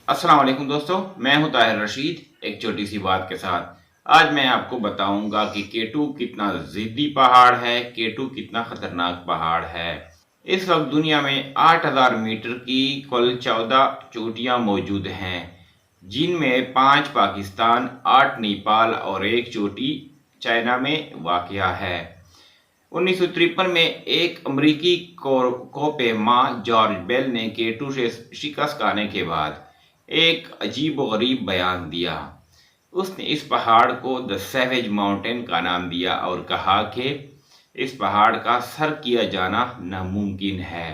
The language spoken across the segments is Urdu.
السلام علیکم دوستو، میں ہوں طاہر رشید ایک چھوٹی سی بات کے ساتھ۔ آج میں آپ کو بتاؤں گا کہ کیٹو کتنا ضدی پہاڑ ہے، کیٹو کتنا خطرناک پہاڑ ہے۔ اس وقت دنیا میں 8000 میٹر کی کل 14 چوٹیاں موجود ہیں، جن میں 5 پاکستان، 8 نیپال اور ایک چوٹی چائنا میں واقع ہے۔ 1953 میں ایک امریکی کوہ-پیما جارج بیل نے کیٹو سے شکست کھانے کے بعد ایک عجیب و غریب بیان دیا۔ اس نے اس پہاڑ کو دی سیویج ماؤنٹین کا نام دیا اور کہا کہ اس پہاڑ کا سر کیا جانا ناممکن ہے۔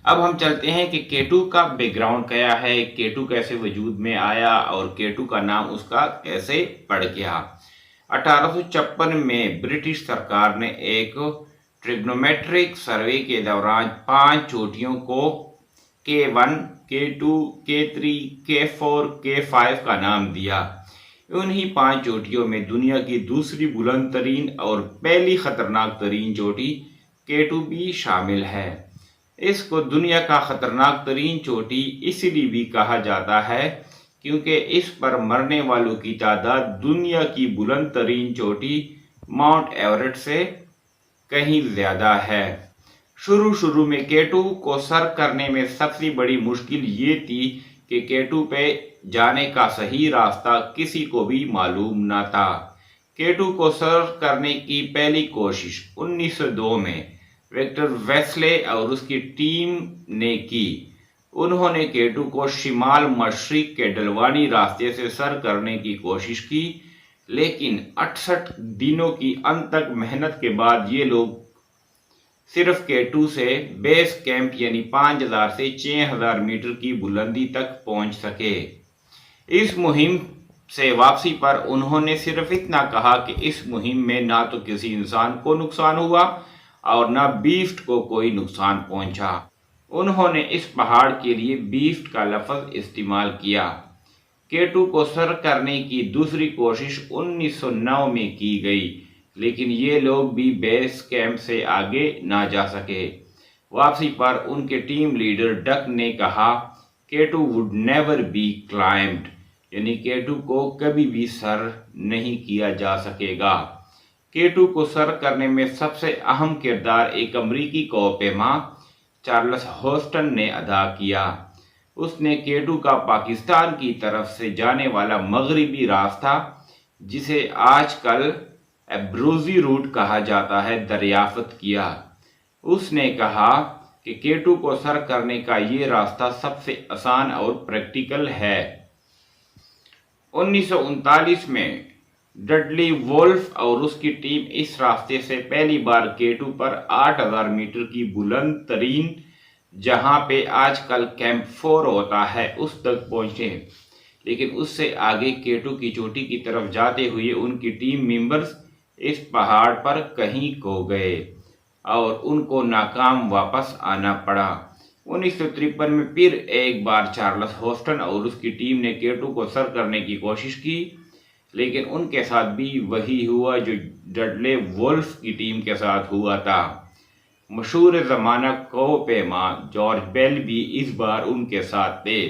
اب ہم چلتے ہیں کہ کیٹو کا بیک گراؤنڈ کیا ہے، کیٹو کیسے وجود میں آیا اور کیٹو کا نام اس کا کیسے پڑ گیا۔ 1856 میں برٹش سرکار نے ایک ٹریگنومیٹرک سروے کے دوران 5 چوٹیوں کو K1، K2، K3، K4، K5 کا نام دیا۔ انہی 5 چوٹیوں میں دنیا کی دوسری بلند ترین اور پہلی خطرناک ترین چوٹی K2 بھی شامل ہے۔ اس کو دنیا کا خطرناک ترین چوٹی اس لیے بھی کہا جاتا ہے کیونکہ اس پر مرنے والوں کی تعداد دنیا کی بلند ترین چوٹی ماؤنٹ ایورسٹ سے کہیں زیادہ ہے۔ شروع میں کیٹو کو سر کرنے میں سب سے بڑی مشکل یہ تھی کہ کیٹو پہ جانے کا صحیح راستہ کسی کو بھی معلوم نہ تھا۔ کیٹو کو سر کرنے کی پہلی کوشش 1902 میں وکٹر ویسلے اور اس کی ٹیم نے کی۔ انہوں نے کیٹو کو شمال مشرق کے ڈلوانی راستے سے سر کرنے کی کوشش کی، لیکن 68 دنوں کی انتھک محنت کے بعد یہ لوگ صرف کیٹو سے بیس کیمپ یعنی 5000 سے 6000 میٹر کی بلندی تک پہنچ سکے۔ اس مہم سے واپسی پر انہوں نے صرف اتنا کہا کہ اس مہم میں نہ تو کسی انسان کو نقصان ہوا اور نہ بیسٹ کو کوئی نقصان پہنچا۔ انہوں نے اس پہاڑ کے لیے بیسٹ کا لفظ استعمال کیا۔ کیٹو کو سر کرنے کی دوسری کوشش 1909 میں کی گئی، لیکن یہ لوگ بھی بیس کیمپ سے آگے نہ جا سکے۔ واپسی پر ان کے ٹیم لیڈر ڈک نے کہا کیٹو وڈ نیور بی کلائمبڈ، یعنی کیٹو کو کبھی بھی سر نہیں کیا جا سکے گا۔ کیٹو کو سر کرنے میں سب سے اہم کردار ایک امریکی کوہ پیما چارلس ہوسٹن نے ادا کیا۔ اس نے کیٹو کا پاکستان کی طرف سے جانے والا مغربی راستہ، جسے آج کل ایبروزی روٹ کہا جاتا ہے، دریافت کیا۔ اس نے کہا کہ کیٹو کو سر کرنے کا یہ راستہ سب سے آسان اور پریکٹیکل ہے۔ 1939 میں ڈڈلی وولف اور اس کی ٹیم اس راستے سے پہلی بار کیٹو پر 8000 میٹر کی بلند ترین، جہاں پہ آج کل کیمپ 4 ہوتا ہے، اس تک پہنچے، لیکن اس سے آگے کیٹو کی چوٹی کی طرف جاتے ہوئے ان کی ٹیم ممبرز اس پہاڑ پر کہیں کھو گئے اور ان کو ناکام واپس آنا پڑا۔ 1953 میں پھر ایک بار چارلس ہوسٹن اور اس کی ٹیم نے کیٹو کو سر کرنے کی کوشش کی، لیکن ان کے ساتھ بھی وہی ہوا جو ڈڈلے وولف کی ٹیم کے ساتھ ہوا تھا۔ مشہور زمانہ کوہ پیما جارج بیل بھی اس بار ان کے ساتھ تھے،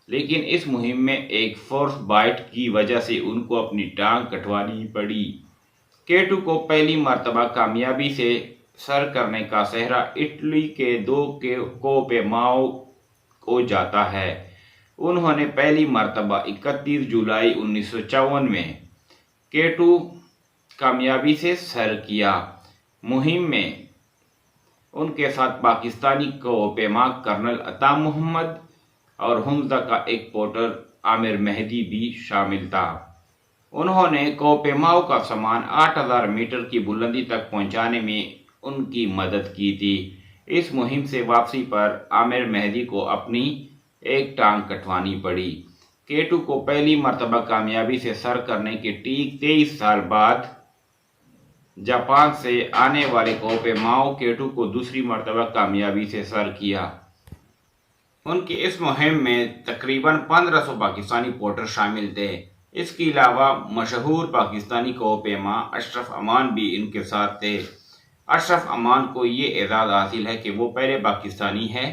لیکن اس مہم میں ایک فورس بائٹ کی وجہ سے ان کو اپنی ٹانگ کٹوانی پڑی۔ کیٹو کو پہلی مرتبہ کامیابی سے سر کرنے کا سہرا اٹلی کے 2 کوہ پیماؤں کو جاتا ہے۔ انہوں نے پہلی مرتبہ 31 جولائی 1954 میں کیٹو کامیابی سے سر کیا۔ مہم میں ان کے ساتھ پاکستانی کوہ پیما کرنل عطا محمد اور حمزہ کا ایک پورٹر عامر مہدی بھی شامل تھا۔ انہوں نے کوہ پیماؤں کا سامان 8000 میٹر کی بلندی تک پہنچانے میں ان کی مدد کی تھی۔ اس مہم سے واپسی پر عامر مہدی کو اپنی ایک ٹانگ کٹوانی پڑی۔ کیٹو کو پہلی مرتبہ کامیابی سے سر کرنے کے ٹھیک 23 سال بعد جاپان سے آنے والے کوہ پیماؤں کیٹو کو دوسری مرتبہ کامیابی سے سر کیا۔ ان کی اس مہم میں تقریباً 1500 پاکستانی پورٹر شامل تھے۔ اس کے علاوہ مشہور پاکستانی کوہ پیما اشرف امان بھی ان کے ساتھ تھے۔ اشرف امان کو یہ اعزاز حاصل ہے کہ وہ پہلے پاکستانی ہیں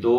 2